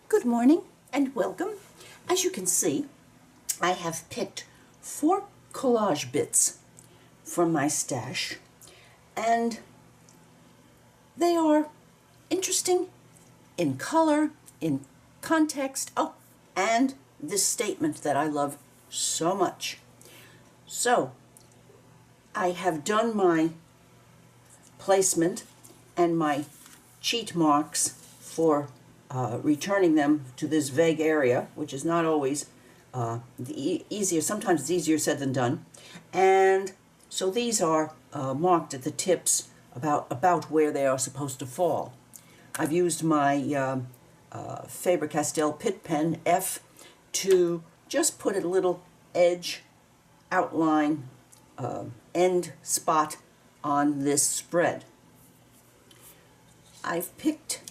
Good morning and welcome. As you can see, I have picked 4 collage bits from my stash, and they are interesting in color, in context, and this statement that I love so much. So, I have done my placement and my cheat marks for returning them to this vague area, which is not always easier. Sometimes it's easier said than done. And so these are marked at the tips about where they are supposed to fall. I've used my Faber-Castell Pitt Pen F to just put a little edge outline end spot on this spread. I've picked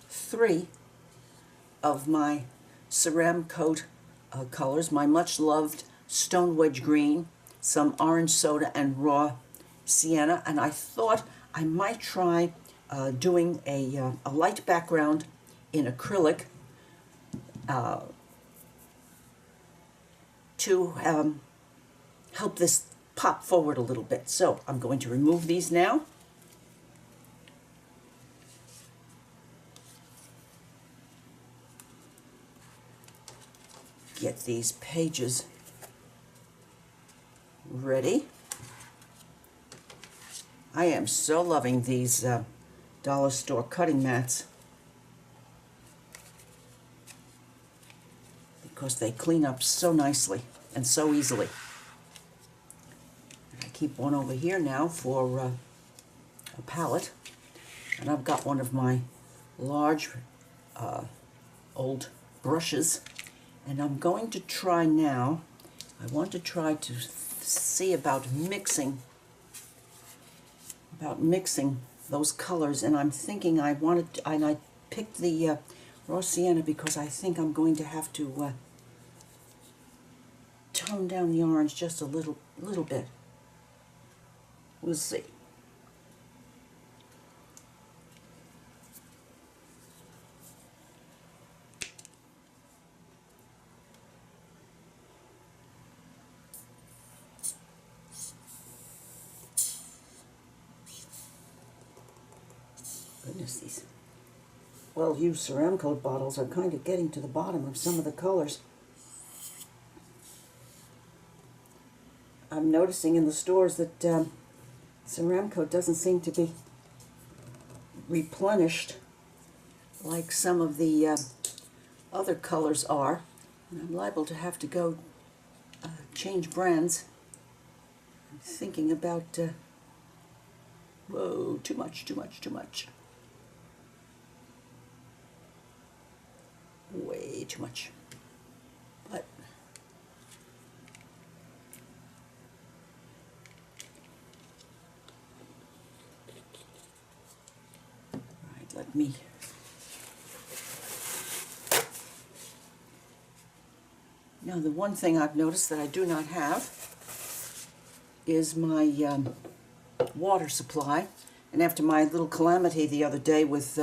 3 of my Ceramcoat colors, my much loved Stone Wedge Green, some Orange Soda, and Raw Sienna, and I thought I might try doing a light background in acrylic to help this pop forward a little bit. So I'm going to remove these now. Get these pages ready. I am so loving these dollar store cutting mats because they clean up so nicely and so easily. I keep one over here now for a palette, and I've got one of my large old brushes, and I'm going to try now. I want to try to see about mixing those colors, and I'm thinking I picked the Raw Sienna because I think I'm going to have to tone down the orange just a little bit. We'll see. Goodness, these well-used Ceramcoat bottles are kind of getting to the bottom of some of the colors. I'm noticing in the stores that Ceramcoat doesn't seem to be replenished like some of the other colors are, and I'm liable to have to go change brands. I'm thinking about whoa, too much. Way too much. But right, let me now, the one thing I've noticed that I do not have is my water supply, and after my little calamity the other day with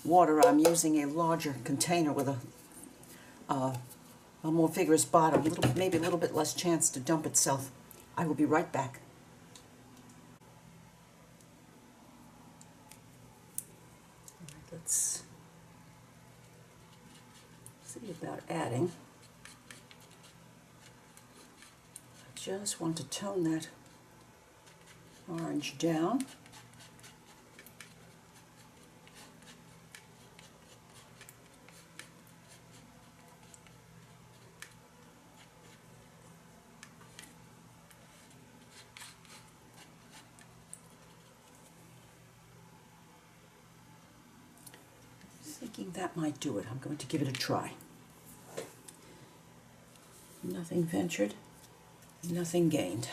water, I'm using a larger container with a more vigorous bottom, maybe a little bit less chance to dump itself. I will be right back. All right, let's see about adding. I just want to tone that orange down. Thinking that might do it. I'm going to give it a try. Nothing ventured, nothing gained.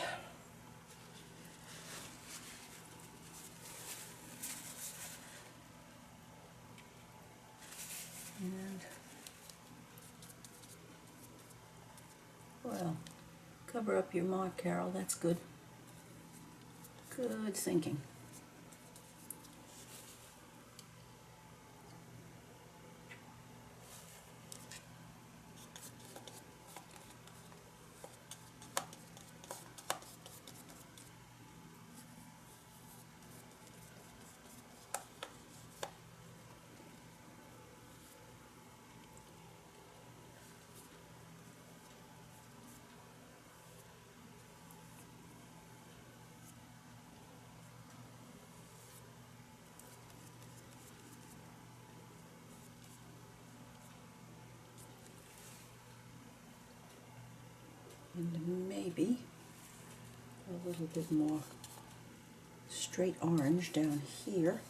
And, well, cover up your mark, Carol. That's good. Good thinking. And maybe a little bit more straight orange down here.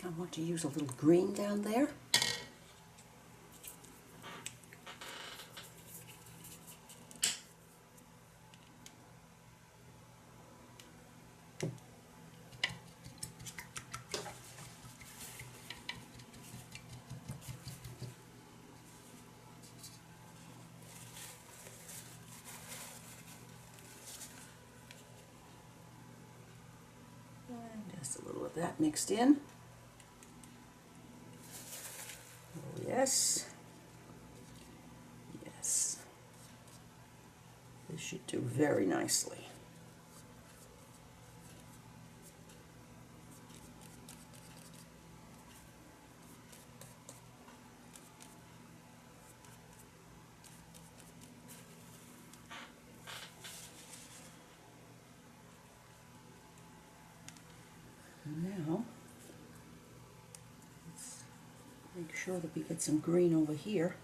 I want to use a little green down there. And just a little of that mixed in. Oh, yes. Yes. This should do very nicely. Now, let's make sure that we get some green over here.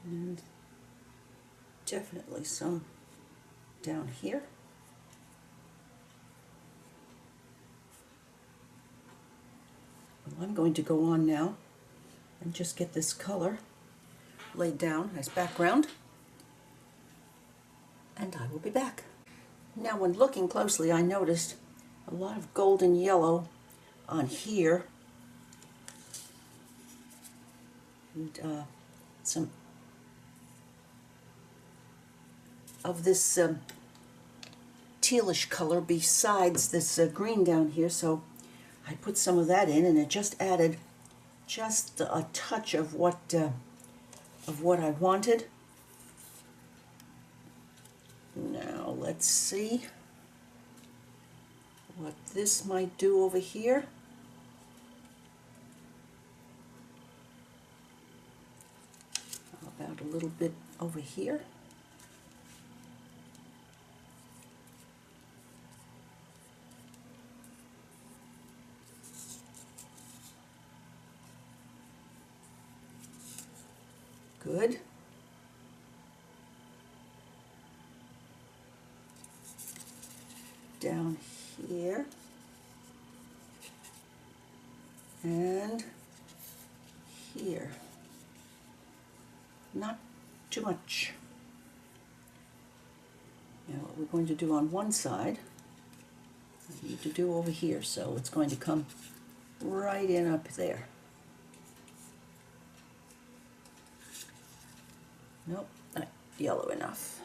And definitely some down here. Well, I'm going to go on now and just get this color laid down as background, and I will be back. Now, when looking closely, I noticed a lot of golden yellow on here, and some of this tealish color besides this green down here, so I put some of that in, and it just added just a touch of what I wanted. Now let's see what this might do over here. How about a little bit over here? Good. Down here. And here. Not too much. Now what we're going to do on one side, I need to do over here, so it's going to come right in up there. Nope, not yellow enough.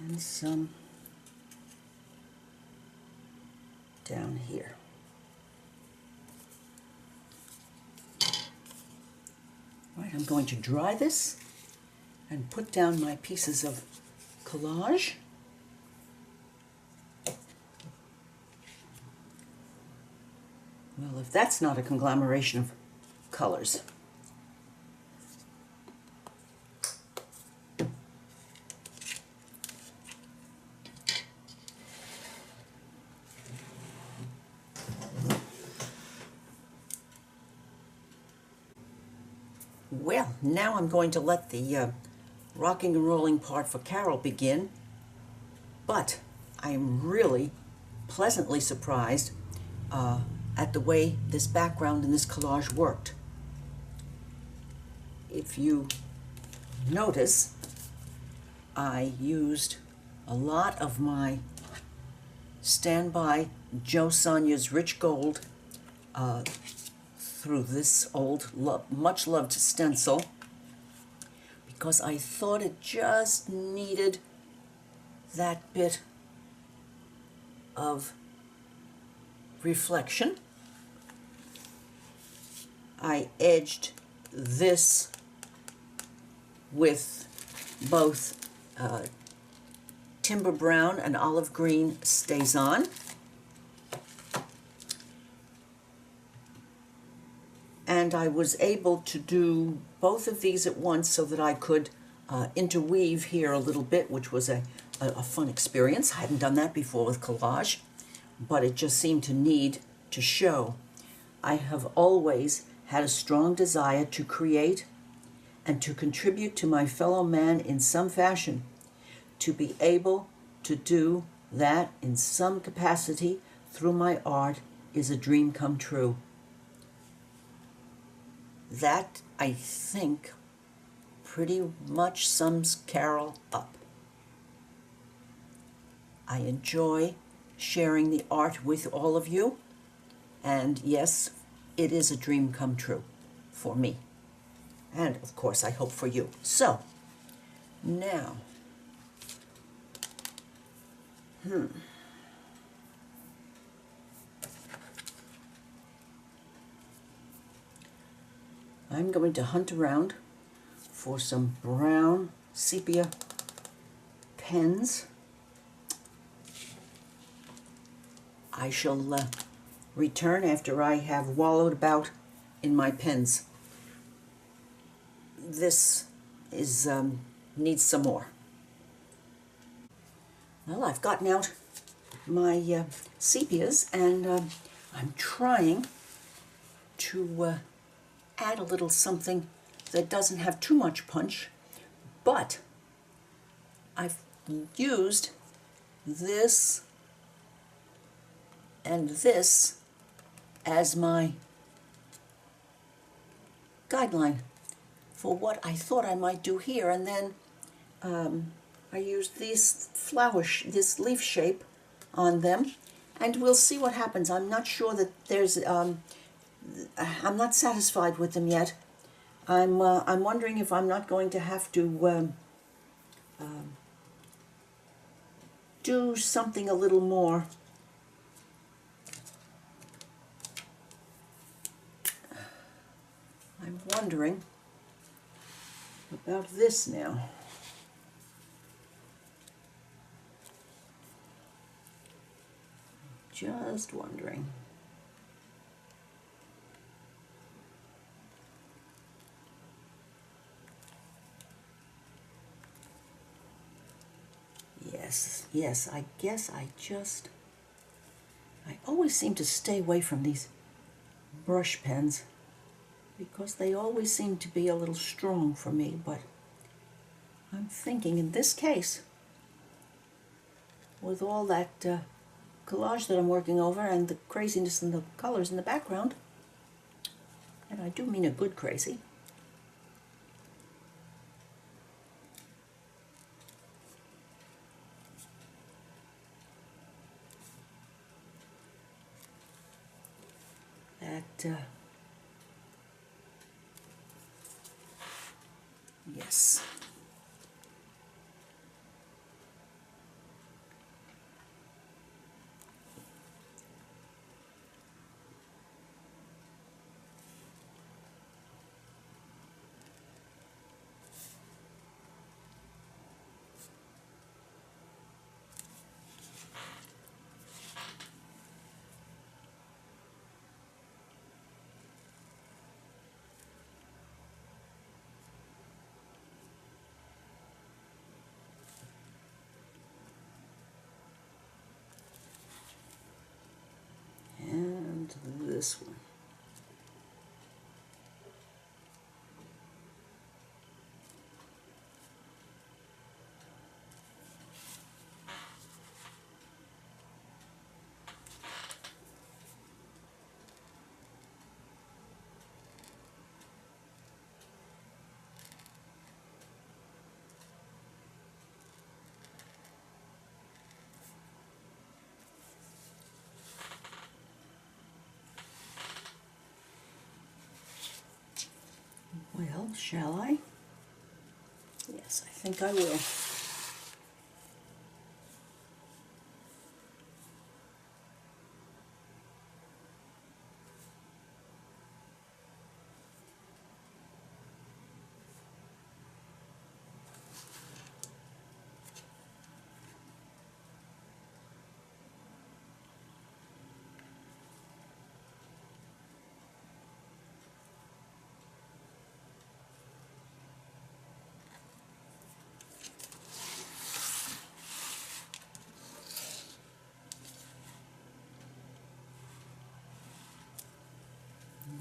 And some down here. Right, I'm going to dry this and put down my pieces of collage. Well, if that's not a conglomeration of colors. Well, now I'm going to let the rocking and rolling part for Carol begin, but I'm really pleasantly surprised at the way this background in this collage worked. If you notice, I used a lot of my standby Joe Sonya's Rich Gold through this old, much loved stencil because I thought it just needed that bit of reflection. I edged this with both Timber Brown and Olive Green StazOn. And I was able to do both of these at once so that I could interweave here a little bit, which was a fun experience. I hadn't done that before with collage, but it just seemed to need to show. I have always had a strong desire to create and to contribute to my fellow man in some fashion. To be able to do that in some capacity through my art is a dream come true. That, I think, pretty much sums Carol up. I enjoy sharing the art with all of you, and yes, it is a dream come true for me. And, of course, I hope for you. So, now, I'm going to hunt around for some brown sepia pens. I shall return after I have wallowed about in my pens. This is needs some more. Well, I've gotten out my sepias, and I'm trying to add a little something that doesn't have too much punch, but I've used this and this as my guideline for what I thought I might do here, and then I used this leaf shape on them, and we'll see what happens. I'm not sure that there's I'm not satisfied with them yet. I'm wondering if I'm not going to have to do something a little more. I'm wondering about this now. Just wondering. Yes, I guess I always seem to stay away from these brush pens because they always seem to be a little strong for me, but I'm thinking in this case, with all that collage that I'm working over and the craziness and the colors in the background, and I do mean a good crazy, that yes. this one. Well, shall I? Yes, I think I will.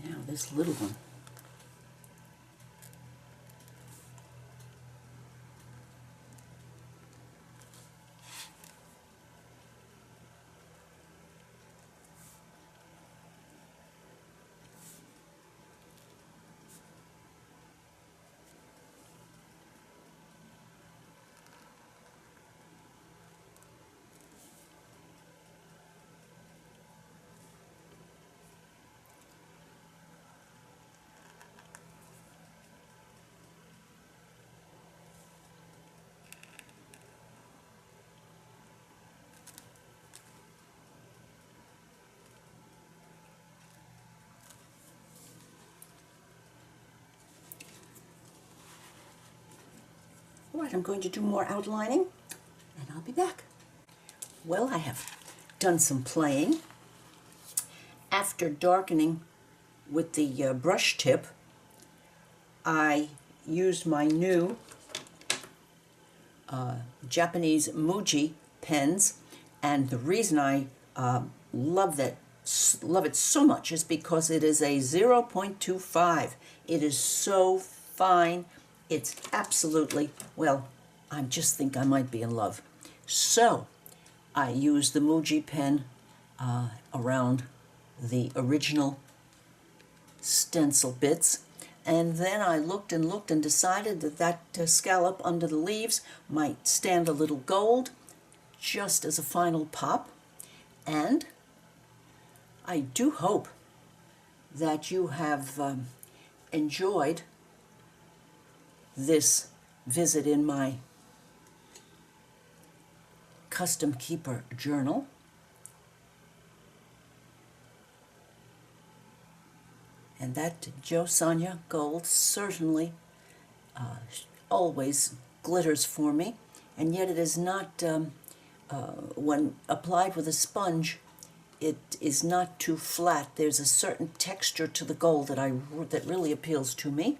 Now this little one. All right, I'm going to do more outlining, and I'll be back. Well, I have done some playing. After darkening with the brush tip, I used my new Japanese Muji pens, and the reason I love it so much is because it is a 0.25. It is so fine. It's absolutely, well, I just think I might be in love. So I used the Muji pen around the original stencil bits, and then I looked and looked and decided that scallop under the leaves might stand a little gold just as a final pop. And I do hope that you have enjoyed this visit in my Custom Keeper journal. And that Jo Sonja gold certainly always glitters for me, and yet it is not, when applied with a sponge, it is not too flat. There's a certain texture to the gold that really appeals to me.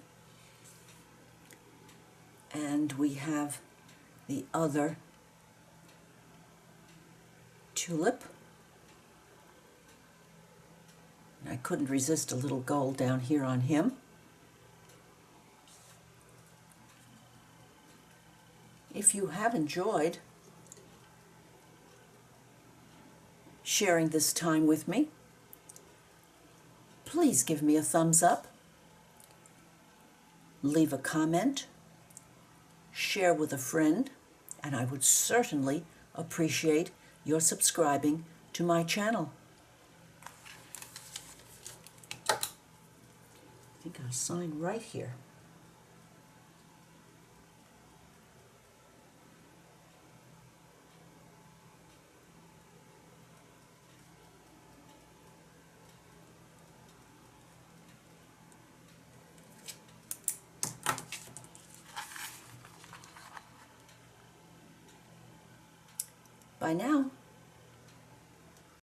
And we have the other tulip. I couldn't resist a little gold down here on him. If you have enjoyed sharing this time with me, please give me a thumbs up, leave a comment, share with a friend, and I would certainly appreciate your subscribing to my channel. I think I'll sign right here. Bye now.